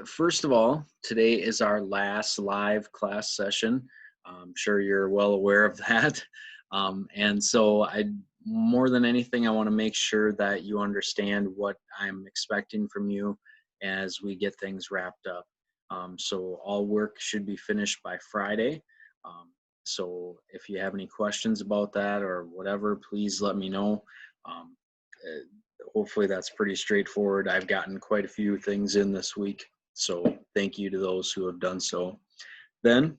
First of all, today is our last live class session. I'm sure you're well aware of that. And so more than anything, I want to make sure that you understand what I'm expecting from you as we get things wrapped up. So all work should be finished by Friday. So if you have any questions about that or whatever, please let me know. Um, Hopefully that's pretty straightforward. I've gotten quite a few things in this week, so thank you to those who have done so. Then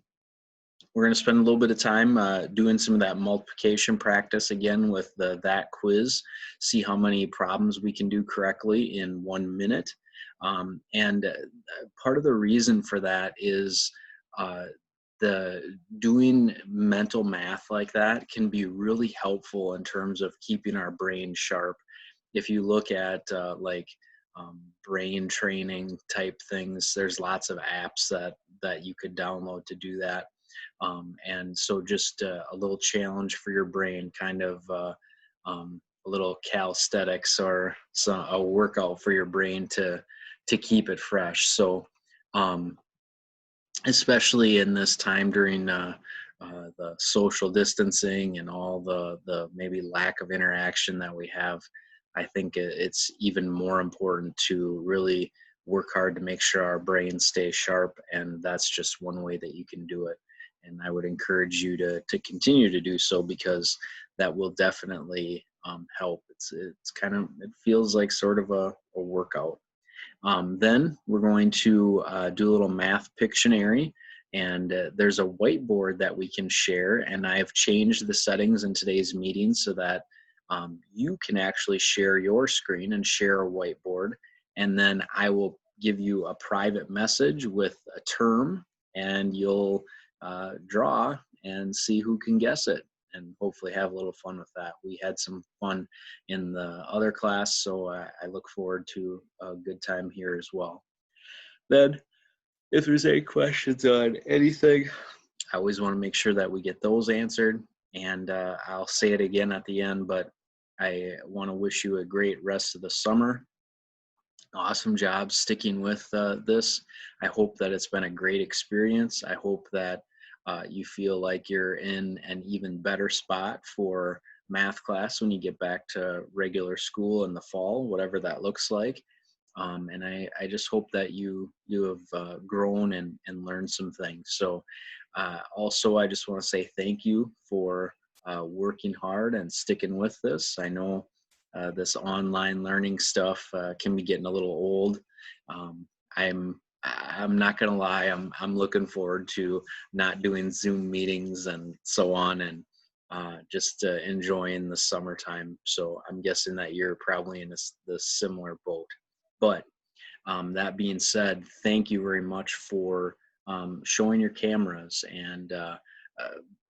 we're going to spend a little bit of time doing some of that multiplication practice again with that quiz, see how many problems we can do correctly in 1 minute. And part of the reason for that is the doing mental math like that can be really helpful in terms of keeping our brain sharp. If you look at brain training type things, there's lots of apps that you could download to do that. And so just a little challenge for your brain, kind of a little calisthenics or a workout for your brain to keep it fresh. So especially in this time during the social distancing and all the maybe lack of interaction that we have, I think it's even more important to really work hard to make sure our brains stay sharp, and that's just one way that you can do it. And I would encourage you to continue to do so, because that will definitely help. It's kind of, it feels like sort of a workout. Then we're going to do a little math Pictionary, and there's a whiteboard that we can share, and I have changed the settings in today's meeting so that you can actually share your screen and share a whiteboard, and then I will give you a private message with a term, and you'll draw and see who can guess it, and hopefully have a little fun with that. We had some fun in the other class, so I look forward to a good time here as well. Then, if there's any questions on anything, I always want to make sure that we get those answered, and I'll say it again at the end, but I want to wish you a great rest of the summer. Awesome job sticking with this. I hope that it's been a great experience. I hope that you feel like you're in an even better spot for math class when you get back to regular school in the fall, whatever that looks like. And I just hope that you have grown and learned some things. So also, I just want to say thank you for working hard and sticking with this. I know this online learning stuff can be getting a little old. Um, I'm not gonna lie. I'm looking forward to not doing Zoom meetings and so on, and just enjoying the summertime. So I'm guessing that you're probably in the similar boat. But that being said, thank you very much for showing your cameras and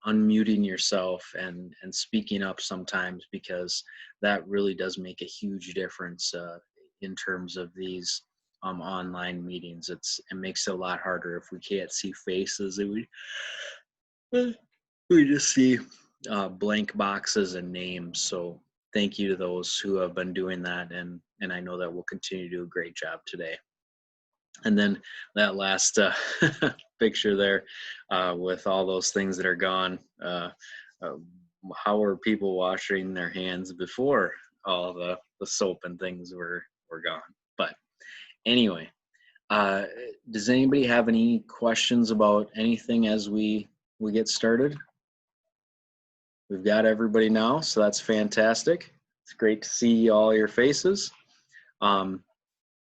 unmuting yourself and speaking up sometimes, because that really does make a huge difference in terms of these online meetings. It makes it a lot harder if we can't see faces and we just see blank boxes and names. So thank you to those who have been doing that, and I know that we'll continue to do a great job today. And then that last picture there with all those things that are gone. Uh, how are people washing their hands before all the soap and things were gone? But anyway, uh, does anybody have any questions about anything as we get started? We've got everybody now, so that's fantastic. It's great to see all your faces.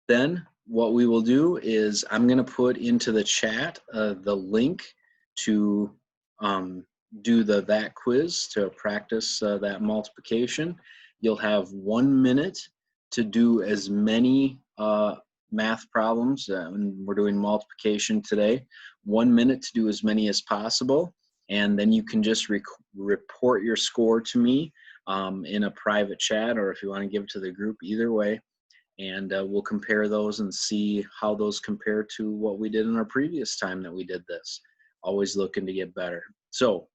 Then what we will do is I'm going to put into the chat the link to do that quiz to practice that multiplication. You'll have 1 minute to do as many math problems, and we're doing multiplication today. 1 minute to do as many as possible, and then you can just report your score to me in a private chat, or if you want to give it to the group, either way. And we'll compare those and see how those compare to what we did in our previous time that we did this. Always looking to get better. So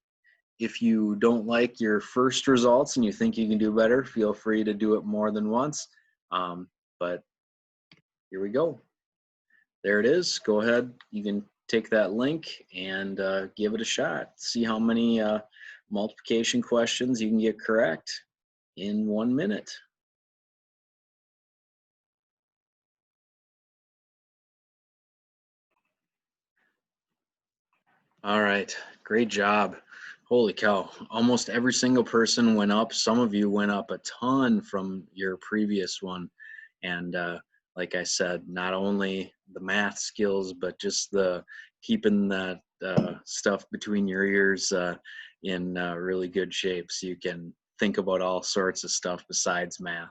if you don't like your first results and you think you can do better, feel free to do it more than once. But here we go. There it is. Go ahead. You can take that link and give it a shot. See how many multiplication questions you can get correct in 1 minute. All right, great job. Holy cow, almost every single person went up. Some of you went up a ton from your previous one. And like I said, not only the math skills, but just the keeping that stuff between your ears in really good shape so you can think about all sorts of stuff besides math.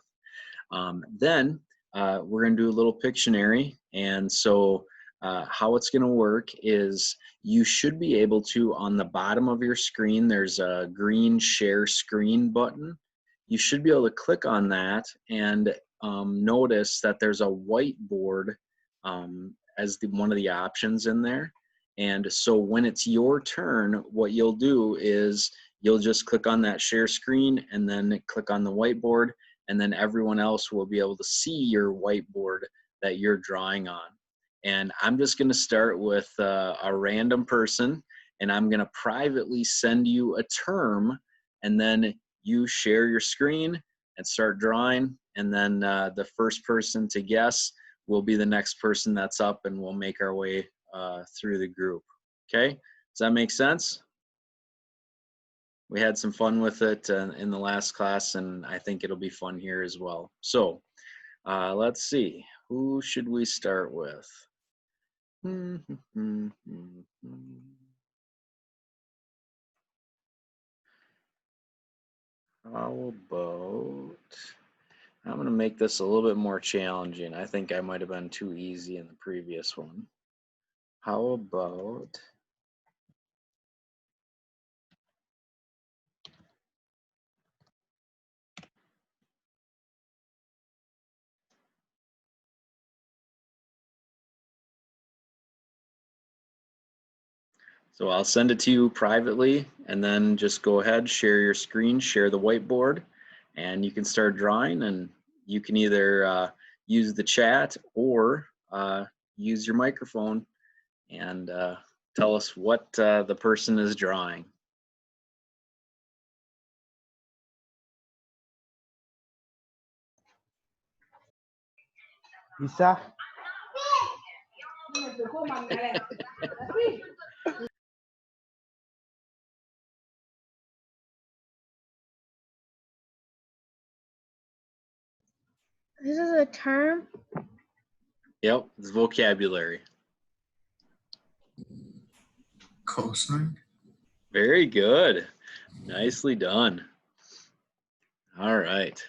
Then we're going to do a little Pictionary. And so how it's going to work is you should be able to, on the bottom of your screen, there's a green share screen button. You should be able to click on that and notice that there's a whiteboard as one of the options in there. And so when it's your turn, what you'll do is you'll just click on that share screen and then click on the whiteboard, and then everyone else will be able to see your whiteboard that you're drawing on. And I'm just going to start with a random person, and I'm going to privately send you a term, and then you share your screen and start drawing, and then the first person to guess will be the next person that's up, and we'll make our way through the group. Okay, does that make sense? We had some fun with it in the last class, and I think it'll be fun here as well. So let's see, who should we start with? How about, I'm going to make this a little bit more challenging. I think I might have been too easy in the previous one. How about, so I'll send it to you privately, and then just go ahead, share your screen, share the whiteboard, and you can start drawing. And you can either use the chat or use your microphone and tell us what the person is drawing. Isa. This is a term? Yep, it's vocabulary. Cosine. Very good. Nicely done. All right.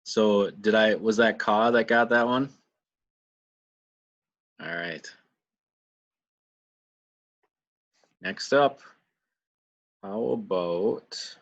So was that Ka that got that one? All right. Next up, how about,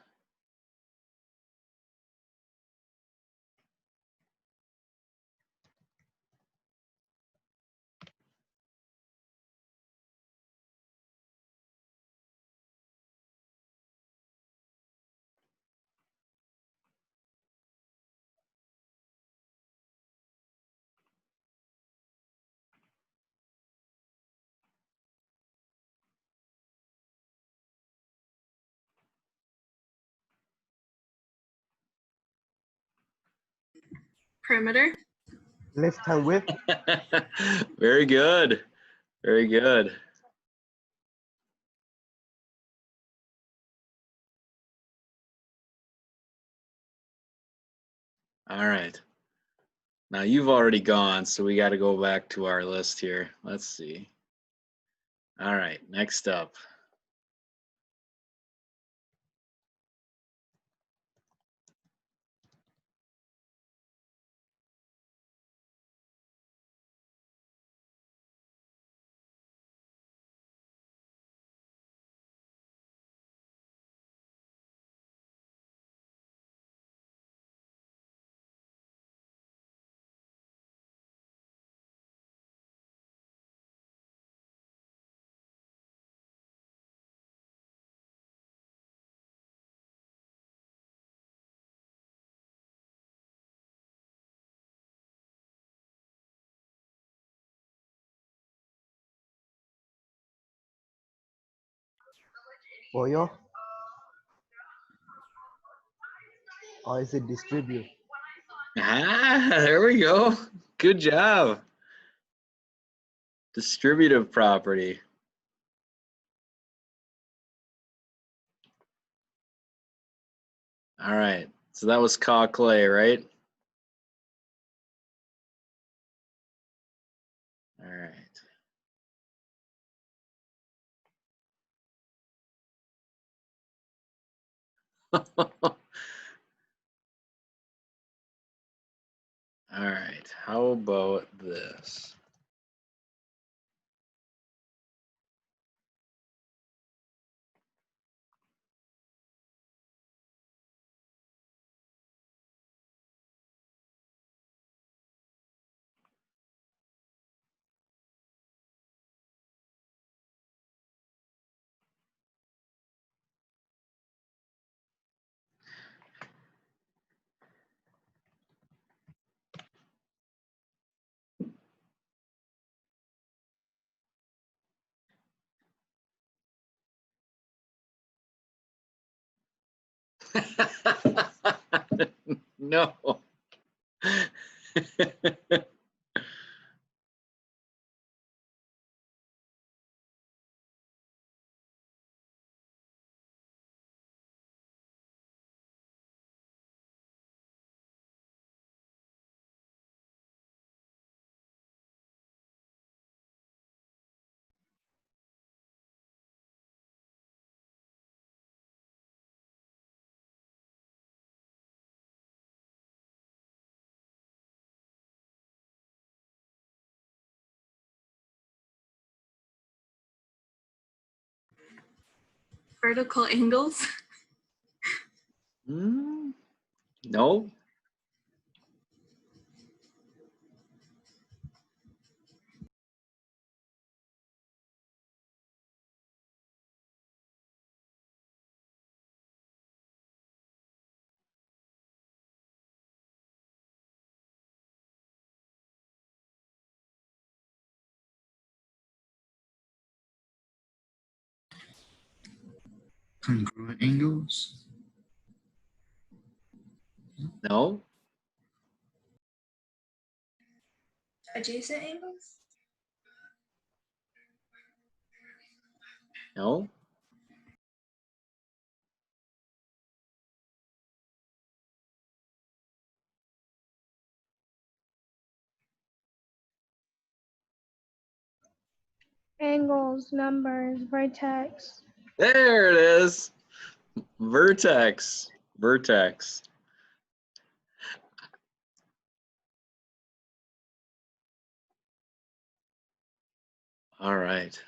Perimeter. Left hand width. very good. Very good. All right. Now you've already gone, so we got to go back to our list here. Let's see. All right, next up. Pollo? Or is it distribute? Ah, there we go. Good job. Distributive property. All right. So that was caw clay, right? All right. All right. How about this? No. Vertical angles. No. Congruent angles. No. Adjacent angles. No. Angles, numbers, vertex. There it is. Vertex. Vertex. All right.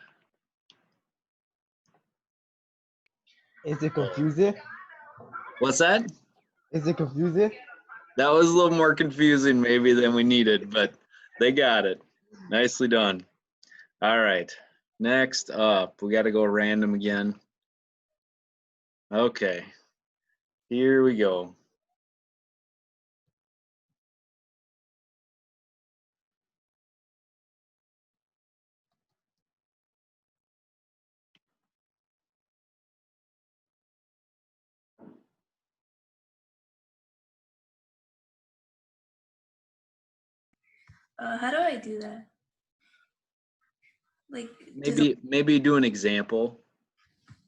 Is it confusing? What's that? Is it confusing? That was a little more confusing maybe than we needed, but they got it. Nicely done. All right. Next up, we got to go random again. Okay. Here we go. How do I do that? Like, Maybe do an example.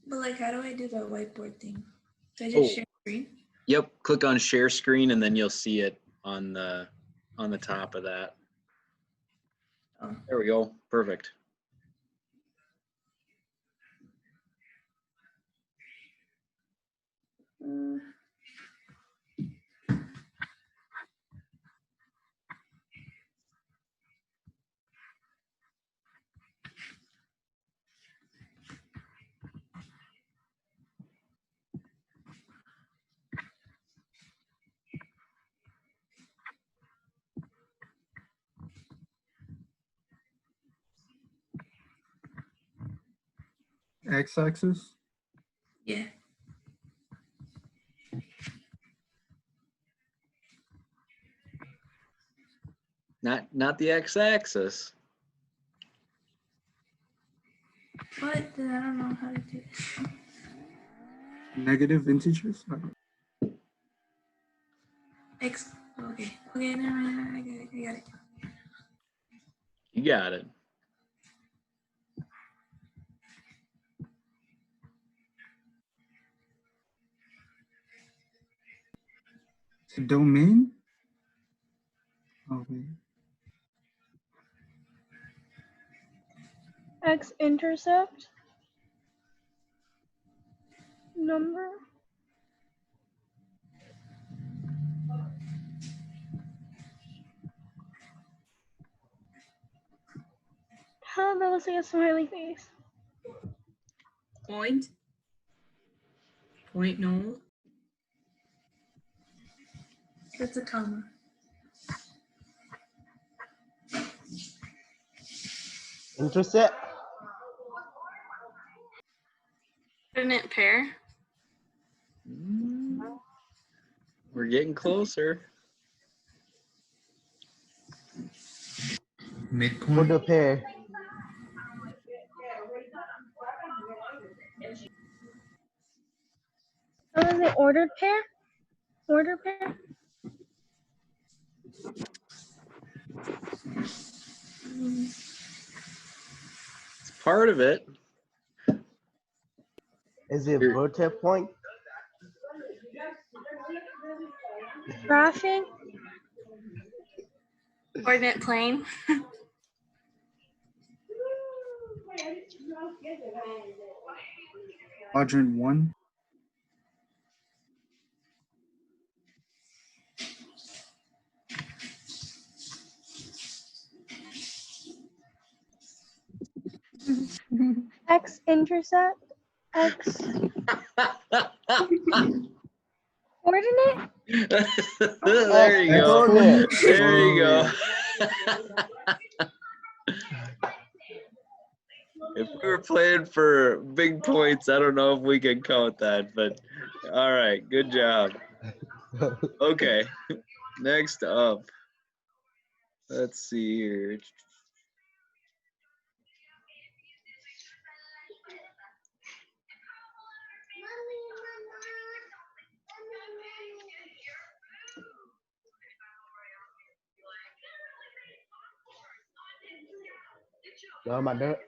but like, how do I do the whiteboard thing? Do I just Oh. share screen? Yep, click on share screen and then you'll see it on the top of that. Oh. There we go. Perfect. X-axis. Yeah. Not the x-axis. What? Then I don't know how to do it. Negative integers? X. Okay. Okay. Never mind. I got it. I got it. You got it. The domain? Okay. X-intercept number. Huh, that looks like a smiley face. Point. Point null. That's a comma. Intercept. Coordinate pair. We're getting closer. For Midpoint? the pair. Oh, is it ordered pair? Order pair? It's part of it. Is it Here. vertex point? Graphing? Coordinate plane. Quadrant 1? X-intercept? X coordinate? There you go. Coordinate. There you go. If we were playing for big points, I don't know if we can count that, but all right, good job. Okay, next up, let's see here. No, my dirt.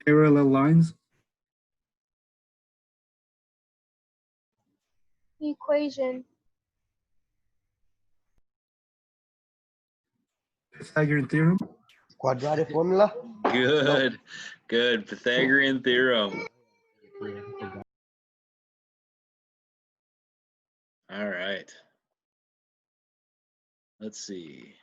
Parallel lines? Equation. Pythagorean theorem? Quadratic formula. Good, good. Pythagorean theorem. All right. Let's see.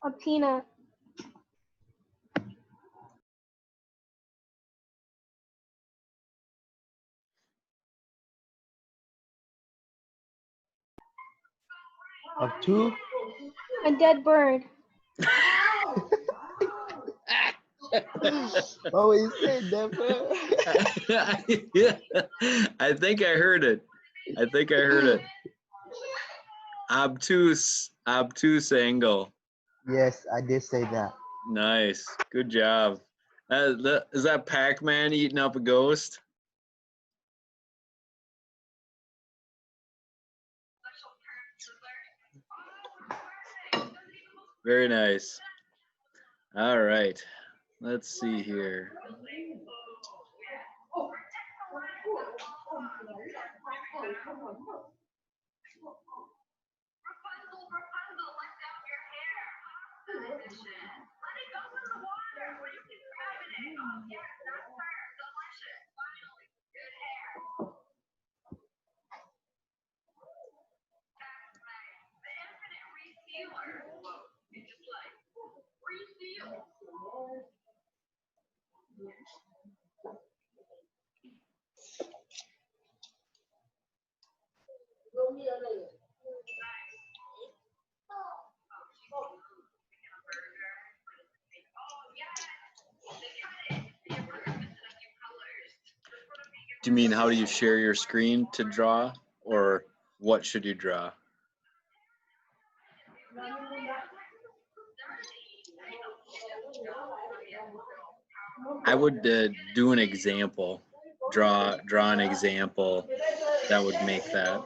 A peanut. Of 2. A dead bird. What will you say, Deborah? I think I heard it. I think I heard it. Obtuse angle. Yes, I did say that. Nice. Good job. Is that Pac-Man eating up a ghost? Very nice. All right. Let's see here. Do you mean how do you share your screen to draw, or what should you draw? I would do an example, draw an example that would make that.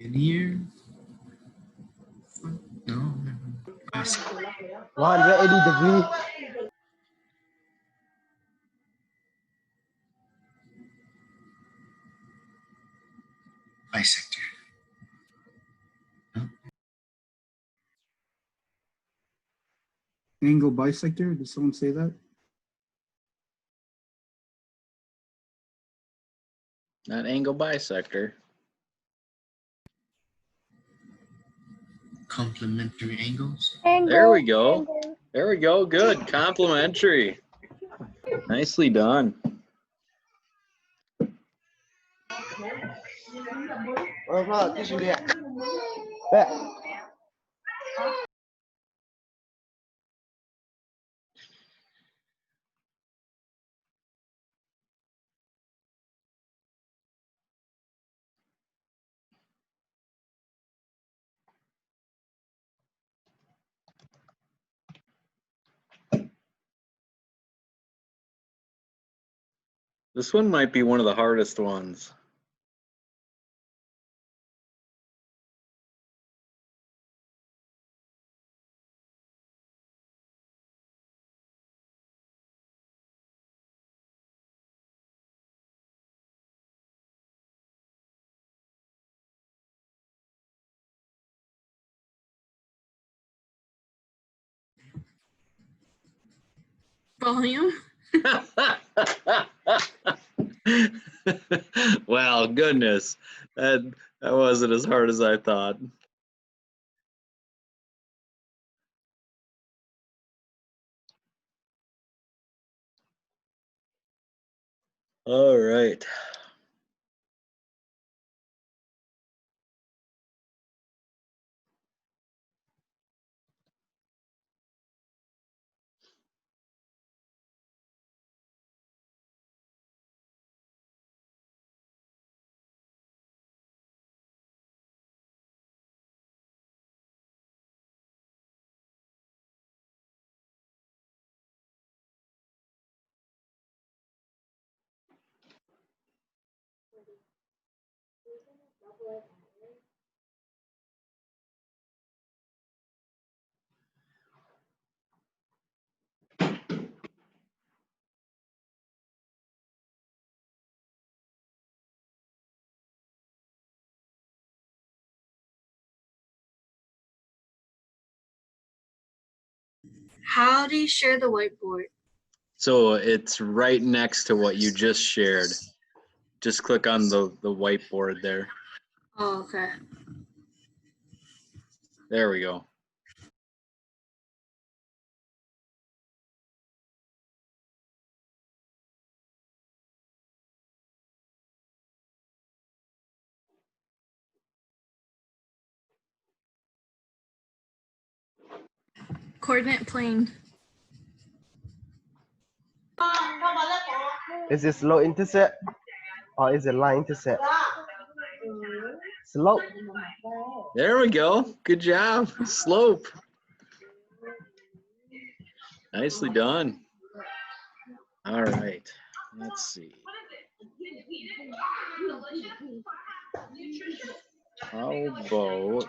Linear? No. 180 degrees. Bisector. Angle bisector. Did someone say that? Not angle bisector. Complementary angles. Angle. There we go. Angle. There we go. Good. Complimentary. Nicely done. Back. This one might be one of the hardest ones. Volume. Well, goodness, that wasn't as hard as I thought. All right. How do you share the whiteboard? So it's right next to what you just shared. Just click on the whiteboard there. Oh, okay. There we go. Coordinate plane. Is it slope intercept or is it line intercept? Slope. There we go. Good job. Slope. Nicely done. All right. Let's see. How about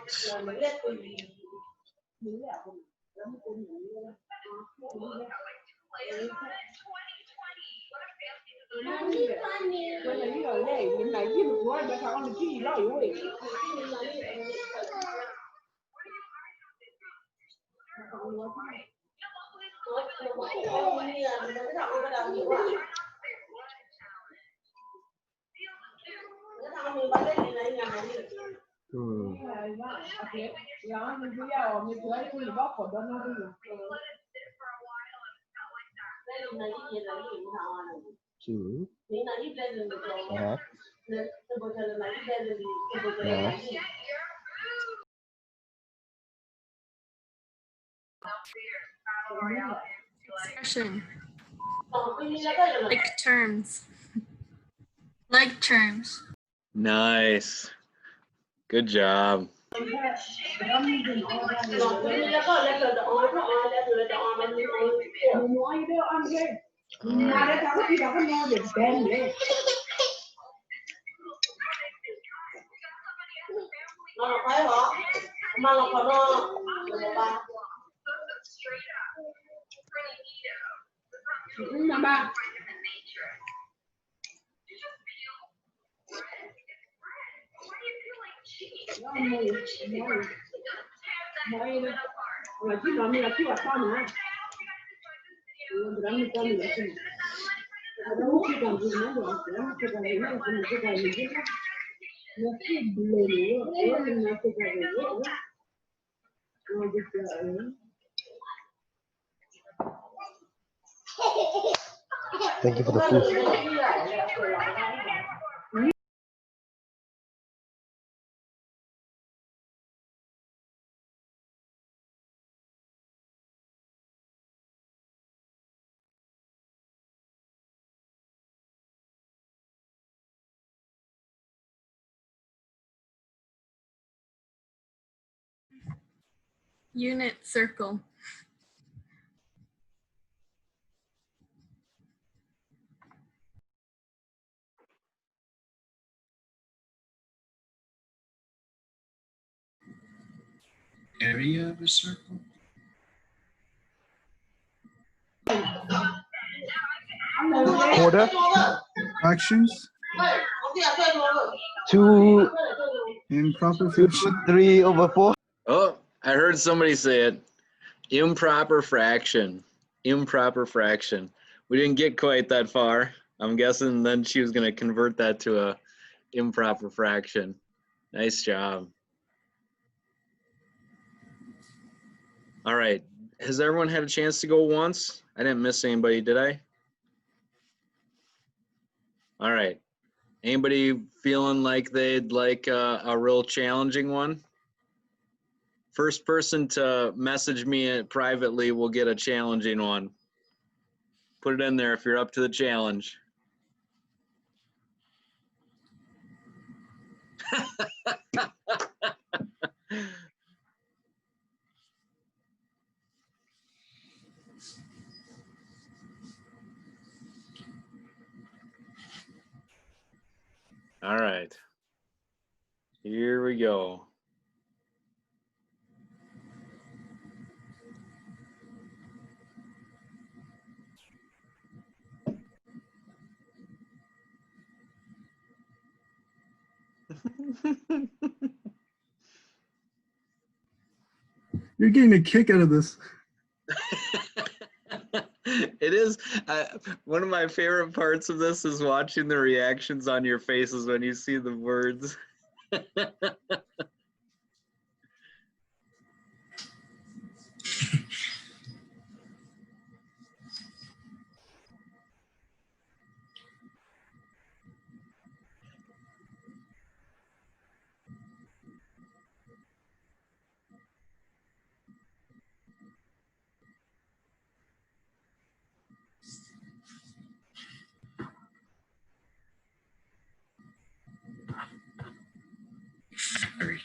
Hmm. Two. Uh-huh. Yeah. Expression. Like terms. Like terms. nice? Good job. All right. Thank you for the food. Unit circle. Area of a circle. Quarter. Fractions. Two. Improper 2 fraction. 3/4. Oh, I heard somebody say it. Improper fraction. Improper fraction. We didn't get quite that far. I'm guessing then she was going to convert that to a improper fraction. Nice job. All right. Has everyone had a chance to go once? I didn't miss anybody, did I? All right. Anybody feeling like they'd like a real challenging one? First person to message me privately will get a challenging one. Put it in there if you're up to the challenge. All right. Here we go. You're getting a kick out of this. It is. One of my favorite parts of this is watching the reactions on your faces when you see the words. Factory.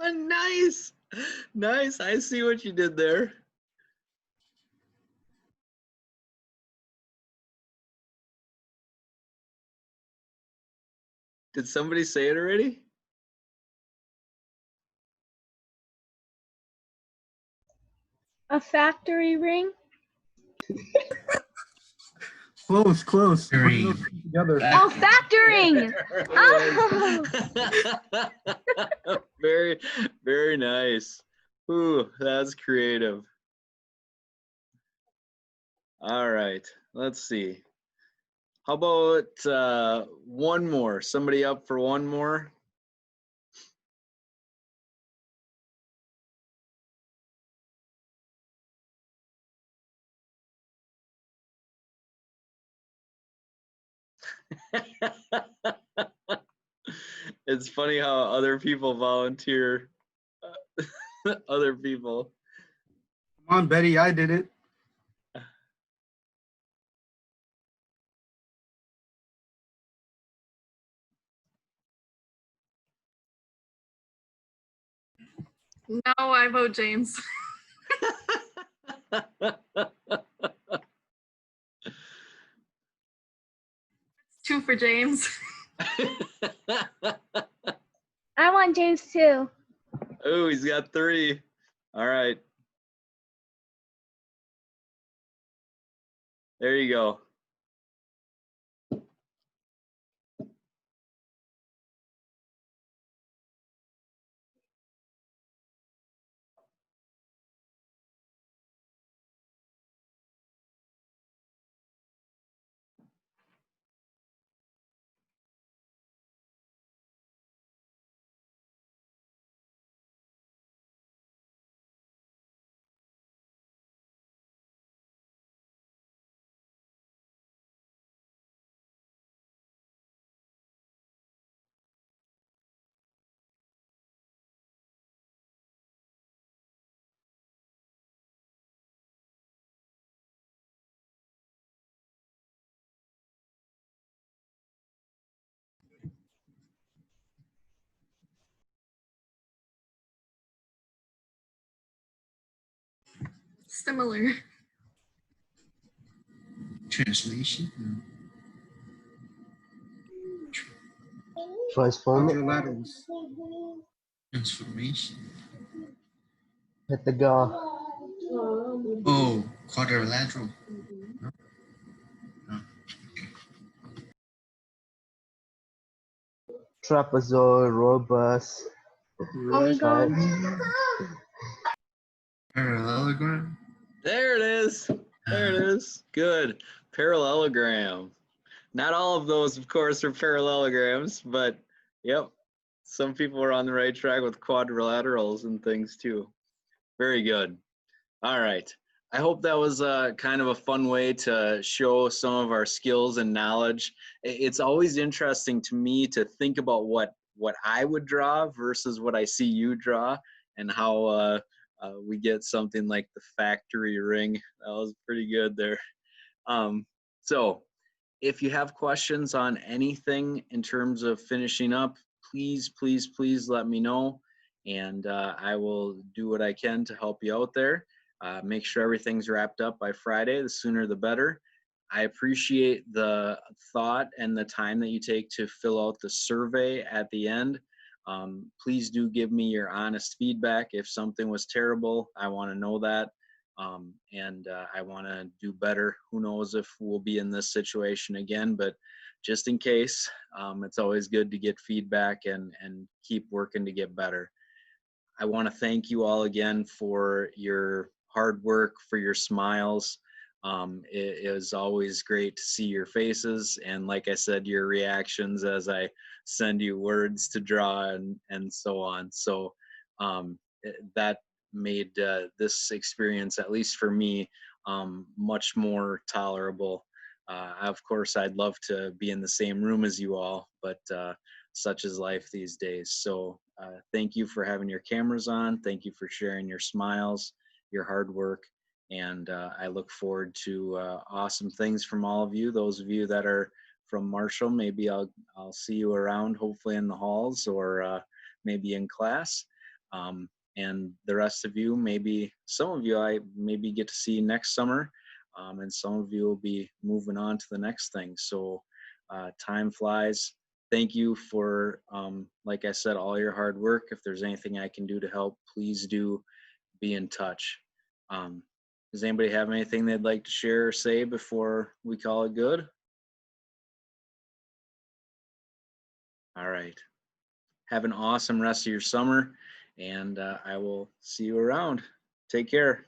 Nice. Nice. I see what you did there. Did somebody say it already? A factory ring. Close, close. Put Very those two together. Oh, factoring. Oh. Very, very nice. Ooh, that's creative. All right, let's see. How about one more? Somebody up for one more? It's funny how other people volunteer. Other people. Come on, Betty, I did it. No, I vote James. Two for James. I want James too. Oh, he's got 3. All right. There you go. Similar. Translation. Transform it. Quadrilaterals. Transformation. Hit the go. Oh, quadrilateral. No? No. Trapezoid, robust. Are we going? Parallelogram. There it is. There it is. Good. Parallelogram. Not all of those, of course, are parallelograms, but yep. Some people are on the right track with quadrilaterals and things too. Very good. All right. I hope that was kind of a fun way to show some of our skills and knowledge. It's always interesting to me to think about what I would draw versus what I see you draw, and how we get something like the factory ring. That was pretty good there. So if you have questions on anything in terms of finishing up, please, please, please let me know, and I will do what I can to help you out there. Make sure everything's wrapped up by Friday. The sooner the better. I appreciate the thought and the time that you take to fill out the survey at the end. Please do give me your honest feedback. If something was terrible, I want to know that. And I want to do better. Who knows if we'll be in this situation again, but just in case, it's always good to get feedback and keep working to get better. I want to thank you all again for your hard work, for your smiles. It is always great to see your faces, and like I said, your reactions as I send you words to draw and so on. So that made this experience, at least for me, much more tolerable. Of course, I'd love to be in the same room as you all, but such is life these days. So thank you for having your cameras on. Thank you for sharing your smiles, your hard work. And I look forward to awesome things from all of you. Those of you that are from Marshall, maybe I'll see you around, hopefully in the halls or maybe in class. And the rest of you, maybe some of you I maybe get to see next summer. And some of you will be moving on to the next thing. So time flies. Thank you for, like I said, all your hard work. If there's anything I can do to help, please do be in touch. Does anybody have anything they'd like to share or say before we call it good? All right. Have an awesome rest of your summer, and I will see you around. Take care.